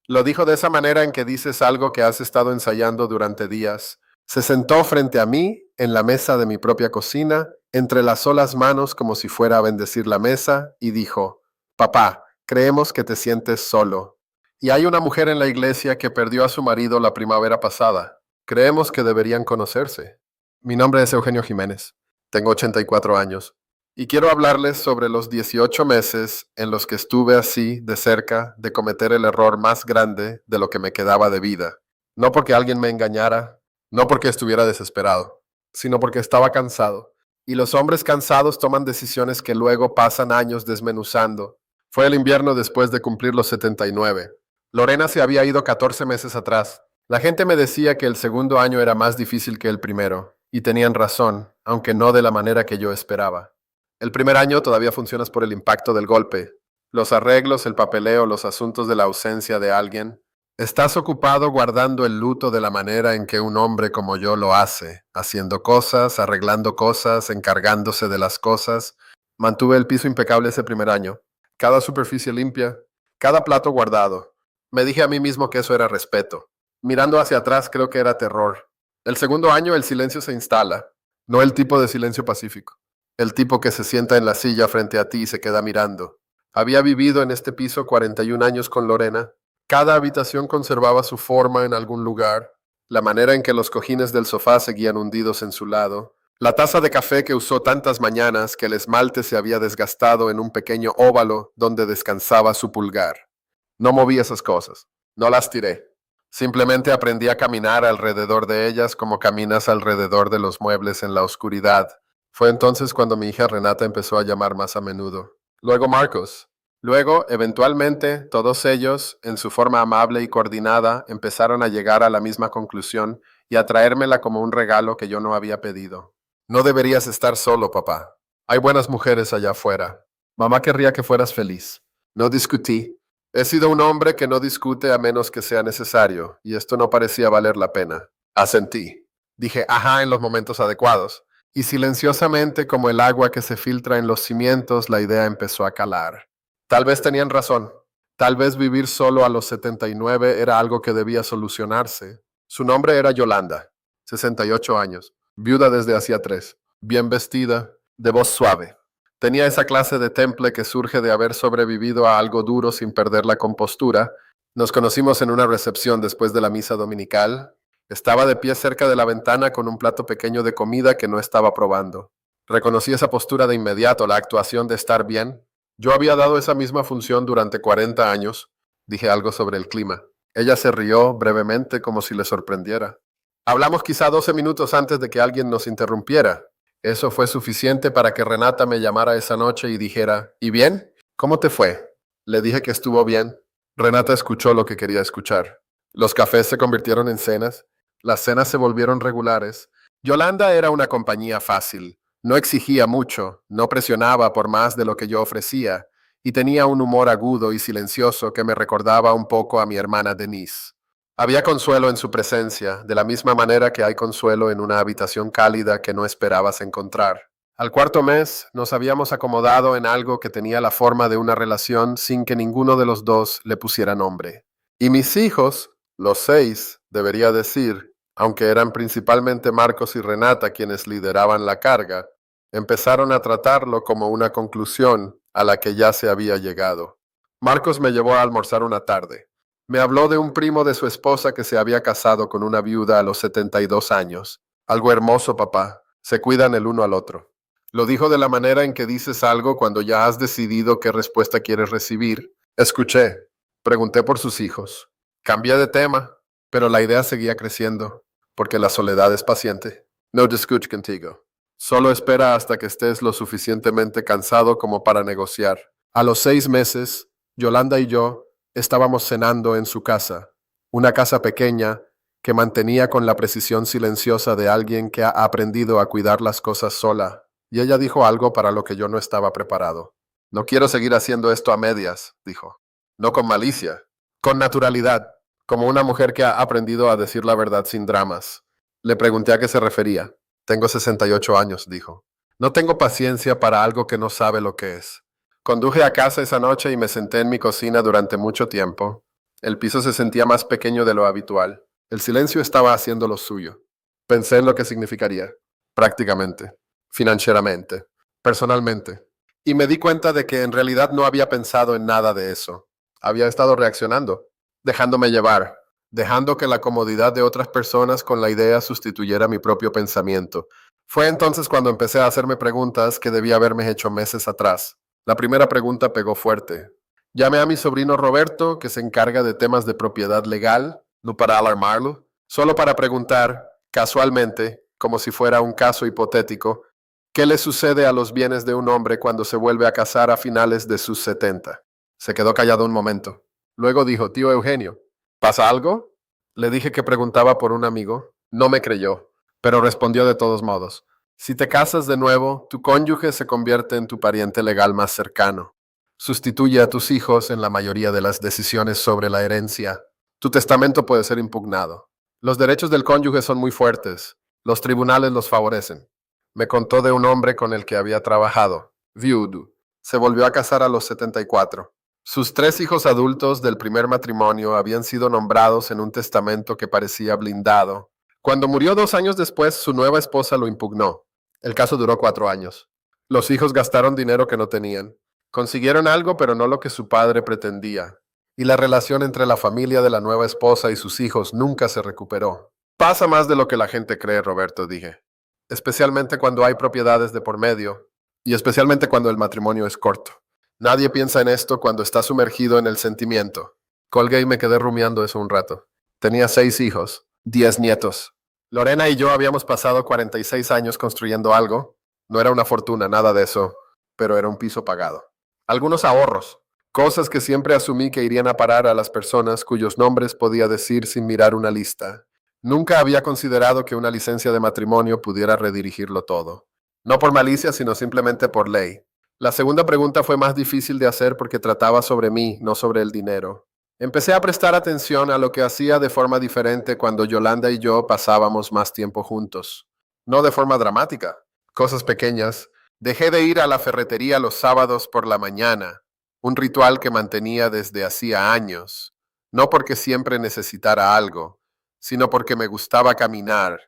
Lo dijo de esa manera en que dices algo que has estado ensayando durante días. Se sentó frente a mí en la mesa de mi propia cocina, entrelazó las manos como si fuera a bendecir la mesa y dijo, Papá, creemos que te sientes solo. Y hay una mujer en la iglesia que perdió a su marido la primavera pasada. Creemos que deberían conocerse. Mi nombre es Eugenio Jiménez. Tengo 84 años. Y quiero hablarles sobre los 18 meses en los que estuve así de cerca de cometer el error más grande de lo que me quedaba de vida. No porque alguien me engañara, no porque estuviera desesperado, sino porque estaba cansado. Y los hombres cansados toman decisiones que luego pasan años desmenuzando. Fue el invierno después de cumplir los 79. Lorena se había ido 14 meses atrás. La gente me decía que el segundo año era más difícil que el primero, y tenían razón, aunque no de la manera que yo esperaba. El primer año todavía funcionas por el impacto del golpe. Los arreglos, el papeleo, los asuntos de la ausencia de alguien. Estás ocupado guardando el luto de la manera en que un hombre como yo lo hace, haciendo cosas, arreglando cosas, encargándose de las cosas. Mantuve el piso impecable ese primer año. Cada superficie limpia, cada plato guardado. Me dije a mí mismo que eso era respeto. Mirando hacia atrás creo que era terror. El segundo año el silencio se instala, no el tipo de silencio pacífico. El tipo que se sienta en la silla frente a ti y se queda mirando. Había vivido en este piso 41 años con Lorena. Cada habitación conservaba su forma en algún lugar, la manera en que los cojines del sofá seguían hundidos en su lado, la taza de café que usó tantas mañanas que el esmalte se había desgastado en un pequeño óvalo donde descansaba su pulgar. No moví esas cosas, no las tiré. Simplemente aprendí a caminar alrededor de ellas como caminas alrededor de los muebles en la oscuridad. Fue entonces cuando mi hija Renata empezó a llamar más a menudo. Luego Marcos. Luego, eventualmente, todos ellos, en su forma amable y coordinada, empezaron a llegar a la misma conclusión y a traérmela como un regalo que yo no había pedido. No deberías estar solo, papá. Hay buenas mujeres allá afuera. Mamá querría que fueras feliz. No discutí. He sido un hombre que no discute a menos que sea necesario, y esto no parecía valer la pena. Asentí. Dije ajá en los momentos adecuados. Y silenciosamente, como el agua que se filtra en los cimientos, la idea empezó a calar. Tal vez tenían razón. Tal vez vivir solo a los 79 era algo que debía solucionarse. Su nombre era Yolanda, 68 años, viuda desde hacía 3, bien vestida, de voz suave. Tenía esa clase de temple que surge de haber sobrevivido a algo duro sin perder la compostura. Nos conocimos en una recepción después de la misa dominical. Estaba de pie cerca de la ventana con un plato pequeño de comida que no estaba probando. Reconocí esa postura de inmediato, la actuación de estar bien. Yo había dado esa misma función durante 40 años. Dije algo sobre el clima. Ella se rió brevemente como si le sorprendiera. Hablamos quizá 12 minutos antes de que alguien nos interrumpiera. Eso fue suficiente para que Renata me llamara esa noche y dijera, ¿y bien? ¿Cómo te fue? Le dije que estuvo bien. Renata escuchó lo que quería escuchar. Los cafés se convirtieron en cenas. Las cenas se volvieron regulares. Yolanda era una compañía fácil. No exigía mucho, no presionaba por más de lo que yo ofrecía, y tenía un humor agudo y silencioso que me recordaba un poco a mi hermana Denise. Había consuelo en su presencia, de la misma manera que hay consuelo en una habitación cálida que no esperabas encontrar. Al cuarto mes nos habíamos acomodado en algo que tenía la forma de una relación sin que ninguno de los dos le pusiera nombre. Y mis hijos, los 6, debería decir, aunque eran principalmente Marcos y Renata quienes lideraban la carga, empezaron a tratarlo como una conclusión a la que ya se había llegado. Marcos me llevó a almorzar una tarde. Me habló de un primo de su esposa que se había casado con una viuda a los 72 años. Algo hermoso, papá. Se cuidan el uno al otro. Lo dijo de la manera en que dices algo cuando ya has decidido qué respuesta quieres recibir. Escuché. Pregunté por sus hijos. Cambié de tema, pero la idea seguía creciendo, porque la soledad es paciente. No discute contigo. Solo espera hasta que estés lo suficientemente cansado como para negociar. A los 6 meses, Yolanda y yo estábamos cenando en su casa, una casa pequeña que mantenía con la precisión silenciosa de alguien que ha aprendido a cuidar las cosas sola, y ella dijo algo para lo que yo no estaba preparado. No quiero seguir haciendo esto a medias, dijo. No con malicia, con naturalidad, como una mujer que ha aprendido a decir la verdad sin dramas. Le pregunté a qué se refería. Tengo 68 años, dijo. No tengo paciencia para algo que no sabe lo que es. Conduje a casa esa noche y me senté en mi cocina durante mucho tiempo. El piso se sentía más pequeño de lo habitual. El silencio estaba haciendo lo suyo. Pensé en lo que significaría, prácticamente, financieramente, personalmente. Y me di cuenta de que en realidad no había pensado en nada de eso. Había estado reaccionando, dejándome llevar, dejando que la comodidad de otras personas con la idea sustituyera mi propio pensamiento. Fue entonces cuando empecé a hacerme preguntas que debía haberme hecho meses atrás. La primera pregunta pegó fuerte. Llamé a mi sobrino Roberto, que se encarga de temas de propiedad legal, no para alarmarlo, solo para preguntar, casualmente, como si fuera un caso hipotético, ¿qué le sucede a los bienes de un hombre cuando se vuelve a casar a finales de sus 70? Se quedó callado un momento. Luego dijo, tío Eugenio, ¿pasa algo? Le dije que preguntaba por un amigo. No me creyó, pero respondió de todos modos. Si te casas de nuevo, tu cónyuge se convierte en tu pariente legal más cercano. Sustituye a tus hijos en la mayoría de las decisiones sobre la herencia. Tu testamento puede ser impugnado. Los derechos del cónyuge son muy fuertes. Los tribunales los favorecen. Me contó de un hombre con el que había trabajado, viudo. Se volvió a casar a los 74. Sus 3 hijos adultos del primer matrimonio habían sido nombrados en un testamento que parecía blindado. Cuando murió 2 años después, su nueva esposa lo impugnó. El caso duró 4 años. Los hijos gastaron dinero que no tenían. Consiguieron algo, pero no lo que su padre pretendía. Y la relación entre la familia de la nueva esposa y sus hijos nunca se recuperó. Pasa más de lo que la gente cree, Roberto, dije. Especialmente cuando hay propiedades de por medio, y especialmente cuando el matrimonio es corto. Nadie piensa en esto cuando está sumergido en el sentimiento. Colgué y me quedé rumiando eso un rato. Tenía 6 hijos, 10 nietos. Lorena y yo habíamos pasado 46 años construyendo algo. No era una fortuna, nada de eso, pero era un piso pagado. Algunos ahorros, cosas que siempre asumí que irían a parar a las personas cuyos nombres podía decir sin mirar una lista. Nunca había considerado que una licencia de matrimonio pudiera redirigirlo todo. No por malicia, sino simplemente por ley. La segunda pregunta fue más difícil de hacer porque trataba sobre mí, no sobre el dinero. Empecé a prestar atención a lo que hacía de forma diferente cuando Yolanda y yo pasábamos más tiempo juntos. No de forma dramática, cosas pequeñas. Dejé de ir a la ferretería los sábados por la mañana, un ritual que mantenía desde hacía años, no porque siempre necesitara algo, sino porque me gustaba caminar,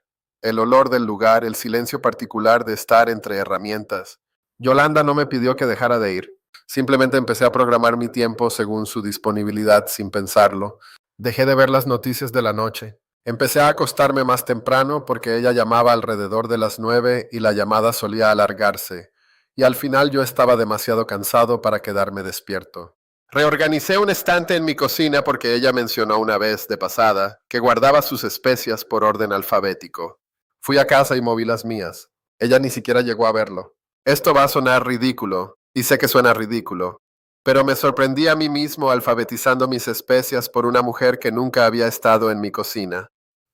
el olor del lugar, el silencio particular de estar entre herramientas. Yolanda no me pidió que dejara de ir. Simplemente empecé a programar mi tiempo según su disponibilidad sin pensarlo. Dejé de ver las noticias de la noche. Empecé a acostarme más temprano porque ella llamaba alrededor de las 9 y la llamada solía alargarse. Y al final yo estaba demasiado cansado para quedarme despierto. Reorganicé un estante en mi cocina porque ella mencionó una vez, de pasada, que guardaba sus especias por orden alfabético. Fui a casa y moví las mías. Ella ni siquiera llegó a verlo. Esto va a sonar ridículo, y sé que suena ridículo, pero me sorprendí a mí mismo alfabetizando mis especias por una mujer que nunca había estado en mi cocina.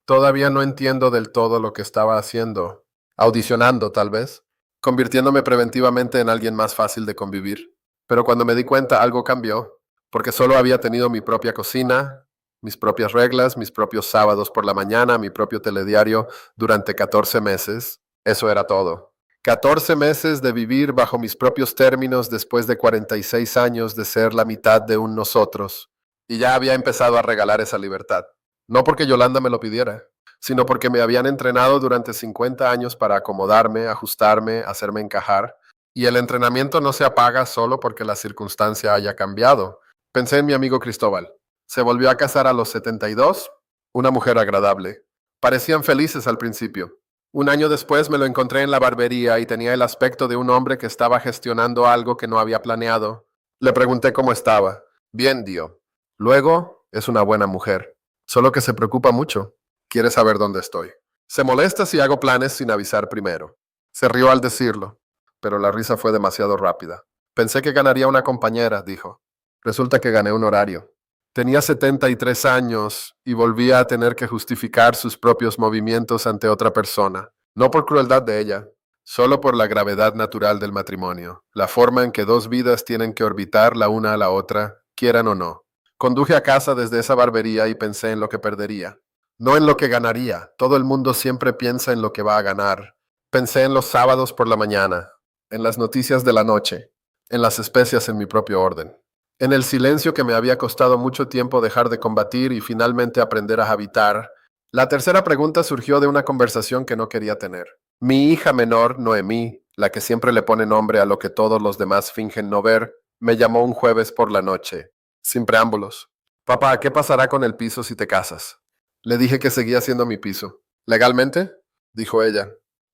Todavía no entiendo del todo lo que estaba haciendo. Audicionando, tal vez, convirtiéndome preventivamente en alguien más fácil de convivir. Pero cuando me di cuenta, algo cambió, porque solo había tenido mi propia cocina, mis propias reglas, mis propios sábados por la mañana, mi propio telediario durante 14 meses. Eso era todo. 14 meses de vivir bajo mis propios términos después de 46 años de ser la mitad de un nosotros. Y ya había empezado a regalar esa libertad. No porque Yolanda me lo pidiera, sino porque me habían entrenado durante 50 años para acomodarme, ajustarme, hacerme encajar. Y el entrenamiento no se apaga solo porque la circunstancia haya cambiado. Pensé en mi amigo Cristóbal. Se volvió a casar a los 72, una mujer agradable. Parecían felices al principio. Un año después me lo encontré en la barbería y tenía el aspecto de un hombre que estaba gestionando algo que no había planeado. Le pregunté cómo estaba. Bien, Dio. Luego, es una buena mujer. Solo que se preocupa mucho. Quiere saber dónde estoy. Se molesta si hago planes sin avisar primero. Se rió al decirlo, pero la risa fue demasiado rápida. Pensé que ganaría una compañera, dijo. Resulta que gané un horario. Tenía 73 años y volvía a tener que justificar sus propios movimientos ante otra persona, no por crueldad de ella, solo por la gravedad natural del matrimonio, la forma en que dos vidas tienen que orbitar la una a la otra, quieran o no. Conduje a casa desde esa barbería y pensé en lo que perdería, no en lo que ganaría. Todo el mundo siempre piensa en lo que va a ganar. Pensé en los sábados por la mañana, en las noticias de la noche, en las especias en mi propio orden. En el silencio que me había costado mucho tiempo dejar de combatir y finalmente aprender a habitar, la tercera pregunta surgió de una conversación que no quería tener. Mi hija menor, Noemí, la que siempre le pone nombre a lo que todos los demás fingen no ver, me llamó un jueves por la noche, sin preámbulos. Papá, ¿qué pasará con el piso si te casas? Le dije que seguía siendo mi piso. ¿Legalmente? Dijo ella.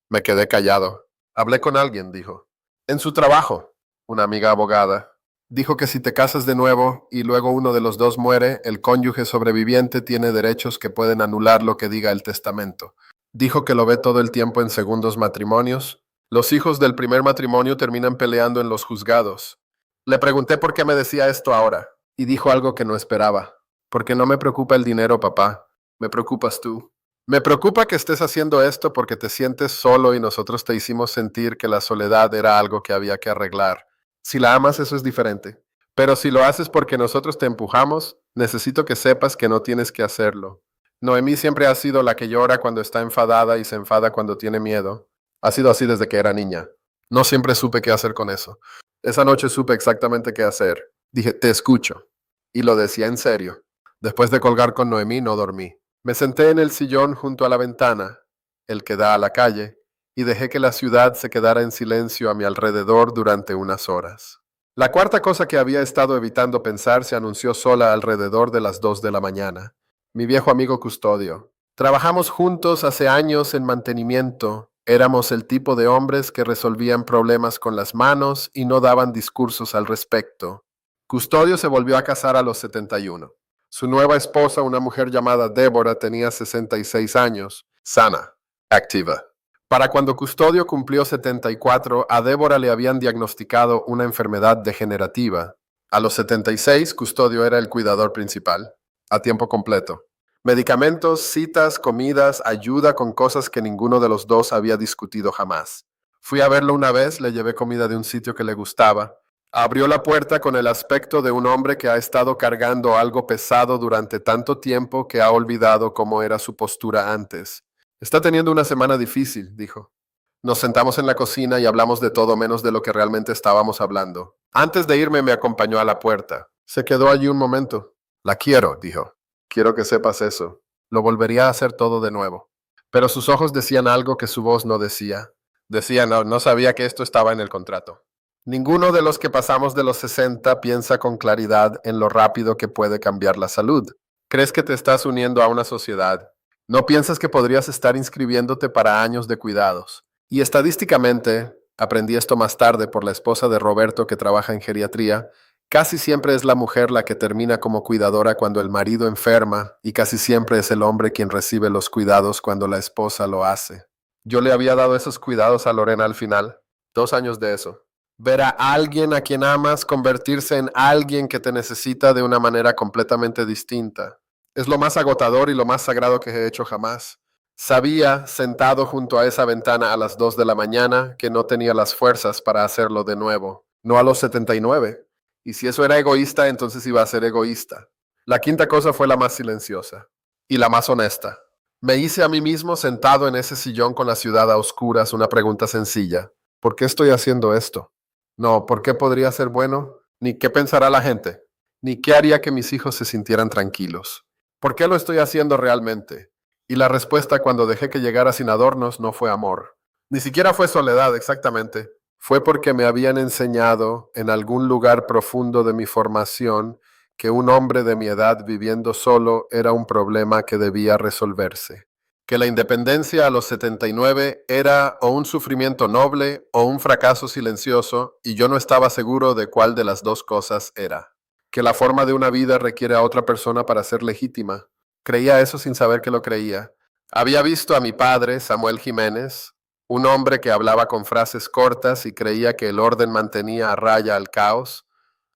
Me quedé callado. Hablé con alguien, dijo. En su trabajo, una amiga abogada. Dijo que si te casas de nuevo y luego uno de los dos muere, el cónyuge sobreviviente tiene derechos que pueden anular lo que diga el testamento. Dijo que lo ve todo el tiempo en segundos matrimonios. Los hijos del primer matrimonio terminan peleando en los juzgados. Le pregunté por qué me decía esto ahora, y dijo algo que no esperaba. Porque no me preocupa el dinero, papá. Me preocupas tú. Me preocupa que estés haciendo esto porque te sientes solo y nosotros te hicimos sentir que la soledad era algo que había que arreglar. Si la amas, eso es diferente. Pero si lo haces porque nosotros te empujamos, necesito que sepas que no tienes que hacerlo. Noemí siempre ha sido la que llora cuando está enfadada y se enfada cuando tiene miedo. Ha sido así desde que era niña. No siempre supe qué hacer con eso. Esa noche supe exactamente qué hacer. Dije, te escucho. Y lo decía en serio. Después de colgar con Noemí, no dormí. Me senté en el sillón junto a la ventana, el que da a la calle, y dejé que la ciudad se quedara en silencio a mi alrededor durante unas horas. La cuarta cosa que había estado evitando pensar se anunció sola alrededor de las 2 de la mañana. Mi viejo amigo Custodio. Trabajamos juntos hace años en mantenimiento. Éramos el tipo de hombres que resolvían problemas con las manos y no daban discursos al respecto. Custodio se volvió a casar a los 71. Su nueva esposa, una mujer llamada Débora, tenía 66 años, sana, activa. Para cuando Custodio cumplió 74, a Débora le habían diagnosticado una enfermedad degenerativa. A los 76, Custodio era el cuidador principal, a tiempo completo. Medicamentos, citas, comidas, ayuda con cosas que ninguno de los dos había discutido jamás. Fui a verlo una vez, le llevé comida de un sitio que le gustaba. Abrió la puerta con el aspecto de un hombre que ha estado cargando algo pesado durante tanto tiempo que ha olvidado cómo era su postura antes. Está teniendo una semana difícil, dijo. Nos sentamos en la cocina y hablamos de todo menos de lo que realmente estábamos hablando. Antes de irme me acompañó a la puerta. Se quedó allí un momento. La quiero, dijo. Quiero que sepas eso. Lo volvería a hacer todo de nuevo. Pero sus ojos decían algo que su voz no decía. Decía, no sabía que esto estaba en el contrato. Ninguno de los que pasamos de los 60 piensa con claridad en lo rápido que puede cambiar la salud. Crees que te estás uniendo a una sociedad. No piensas que podrías estar inscribiéndote para años de cuidados. Y estadísticamente, aprendí esto más tarde por la esposa de Roberto que trabaja en geriatría, casi siempre es la mujer la que termina como cuidadora cuando el marido enferma y casi siempre es el hombre quien recibe los cuidados cuando la esposa lo hace. Yo le había dado esos cuidados a Lorena al final. 2 años de eso. Ver a alguien a quien amas convertirse en alguien que te necesita de una manera completamente distinta. Es lo más agotador y lo más sagrado que he hecho jamás. Sabía, sentado junto a esa ventana a las 2 de la mañana, que no tenía las fuerzas para hacerlo de nuevo. No a los 79. Y si eso era egoísta, entonces iba a ser egoísta. La quinta cosa fue la más silenciosa. Y la más honesta. Me hice a mí mismo sentado en ese sillón con la ciudad a oscuras una pregunta sencilla. ¿Por qué estoy haciendo esto? No, ¿por qué podría ser bueno? Ni qué pensará la gente, ni qué haría que mis hijos se sintieran tranquilos. ¿Por qué lo estoy haciendo realmente? Y la respuesta cuando dejé que llegara sin adornos no fue amor. Ni siquiera fue soledad, exactamente. Fue porque me habían enseñado en algún lugar profundo de mi formación que un hombre de mi edad viviendo solo era un problema que debía resolverse. Que la independencia a los 79 era o un sufrimiento noble o un fracaso silencioso, y yo no estaba seguro de cuál de las dos cosas era. Que la forma de una vida requiere a otra persona para ser legítima. Creía eso sin saber que lo creía. Había visto a mi padre, Samuel Jiménez, un hombre que hablaba con frases cortas y creía que el orden mantenía a raya al caos.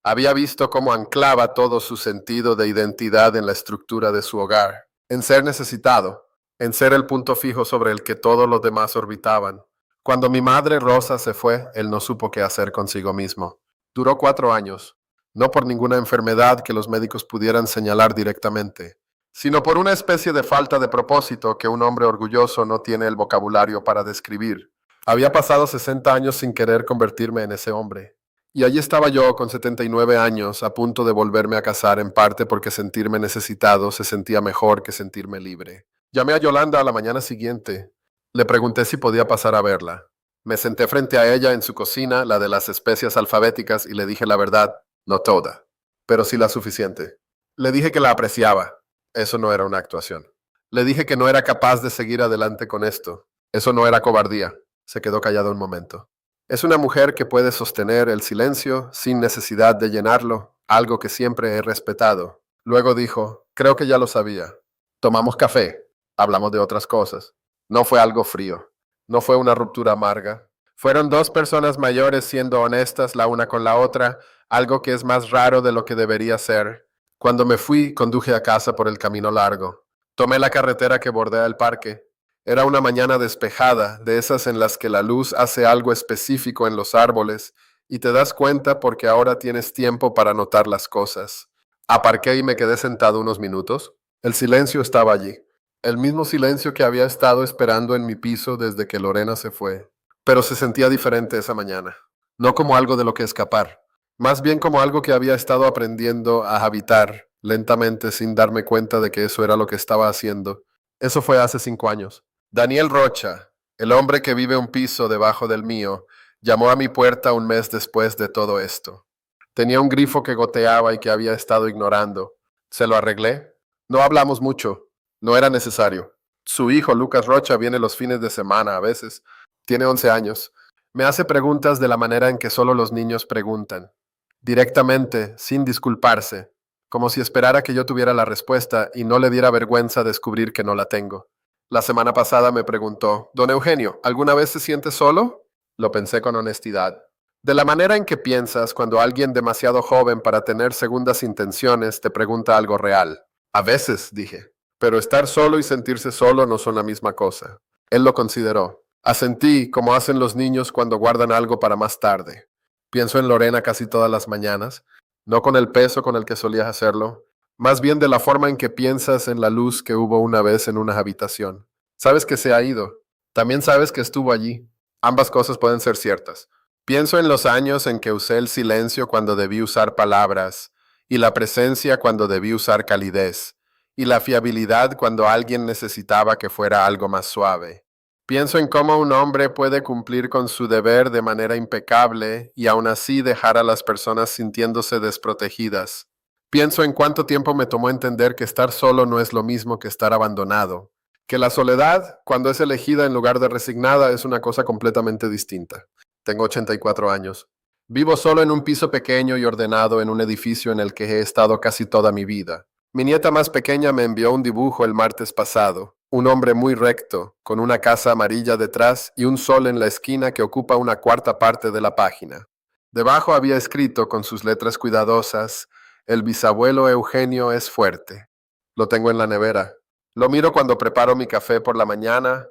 Había visto cómo anclaba todo su sentido de identidad en la estructura de su hogar, en ser necesitado, en ser el punto fijo sobre el que todos los demás orbitaban. Cuando mi madre Rosa se fue, él no supo qué hacer consigo mismo. Duró 4 años, no por ninguna enfermedad que los médicos pudieran señalar directamente, sino por una especie de falta de propósito que un hombre orgulloso no tiene el vocabulario para describir. Había pasado 60 años sin querer convertirme en ese hombre. Y allí estaba yo con 79 años, a punto de volverme a casar, en parte porque sentirme necesitado se sentía mejor que sentirme libre. Llamé a Yolanda a la mañana siguiente. Le pregunté si podía pasar a verla. Me senté frente a ella en su cocina, la de las especias alfabéticas, y le dije la verdad, no toda, pero sí la suficiente. Le dije que la apreciaba. Eso no era una actuación. Le dije que no era capaz de seguir adelante con esto. Eso no era cobardía. Se quedó callado un momento. Es una mujer que puede sostener el silencio sin necesidad de llenarlo, algo que siempre he respetado. Luego dijo, creo que ya lo sabía. Tomamos café. Hablamos de otras cosas. No fue algo frío. No fue una ruptura amarga. Fueron dos personas mayores siendo honestas la una con la otra, algo que es más raro de lo que debería ser. Cuando me fui, conduje a casa por el camino largo. Tomé la carretera que bordea el parque. Era una mañana despejada, de esas en las que la luz hace algo específico en los árboles y te das cuenta porque ahora tienes tiempo para notar las cosas. Aparqué y me quedé sentado unos minutos. El silencio estaba allí. El mismo silencio que había estado esperando en mi piso desde que Lorena se fue. Pero se sentía diferente esa mañana. No como algo de lo que escapar. Más bien como algo que había estado aprendiendo a habitar lentamente sin darme cuenta de que eso era lo que estaba haciendo. Eso fue hace 5 años. Daniel Rocha, el hombre que vive un piso debajo del mío, llamó a mi puerta un mes después de todo esto. Tenía un grifo que goteaba y que había estado ignorando. Se lo arreglé. No hablamos mucho. No era necesario. Su hijo, Lucas Rocha, viene los fines de semana a veces. Tiene 11 años. Me hace preguntas de la manera en que solo los niños preguntan. Directamente, sin disculparse, como si esperara que yo tuviera la respuesta y no le diera vergüenza descubrir que no la tengo. La semana pasada me preguntó, Don Eugenio, ¿alguna vez se siente solo? Lo pensé con honestidad. De la manera en que piensas cuando alguien demasiado joven para tener segundas intenciones te pregunta algo real. A veces, dije, pero estar solo y sentirse solo no son la misma cosa. Él lo consideró. Asentí como hacen los niños cuando guardan algo para más tarde. Pienso en Lorena casi todas las mañanas, no con el peso con el que solías hacerlo, más bien de la forma en que piensas en la luz que hubo una vez en una habitación. Sabes que se ha ido. También sabes que estuvo allí. Ambas cosas pueden ser ciertas. Pienso en los años en que usé el silencio cuando debí usar palabras, y la presencia cuando debí usar calidez, y la fiabilidad cuando alguien necesitaba que fuera algo más suave. Pienso en cómo un hombre puede cumplir con su deber de manera impecable y aún así dejar a las personas sintiéndose desprotegidas. Pienso en cuánto tiempo me tomó entender que estar solo no es lo mismo que estar abandonado, que la soledad, cuando es elegida en lugar de resignada, es una cosa completamente distinta. Tengo 84 años. Vivo solo en un piso pequeño y ordenado en un edificio en el que he estado casi toda mi vida. Mi nieta más pequeña me envió un dibujo el martes pasado. Un hombre muy recto, con una casa amarilla detrás y un sol en la esquina que ocupa una cuarta parte de la página. Debajo había escrito con sus letras cuidadosas, el bisabuelo Eugenio es fuerte. Lo tengo en la nevera. Lo miro cuando preparo mi café por la mañana,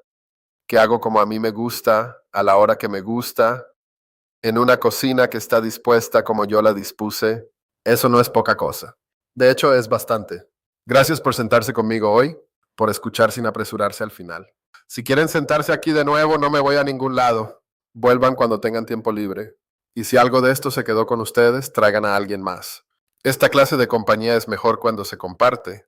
que hago como a mí me gusta, a la hora que me gusta, en una cocina que está dispuesta como yo la dispuse. Eso no es poca cosa. De hecho, es bastante. Gracias por sentarse conmigo hoy, por escuchar sin apresurarse al final. Si quieren sentarse aquí de nuevo, no me voy a ningún lado. Vuelvan cuando tengan tiempo libre. Y si algo de esto se quedó con ustedes, traigan a alguien más. Esta clase de compañía es mejor cuando se comparte.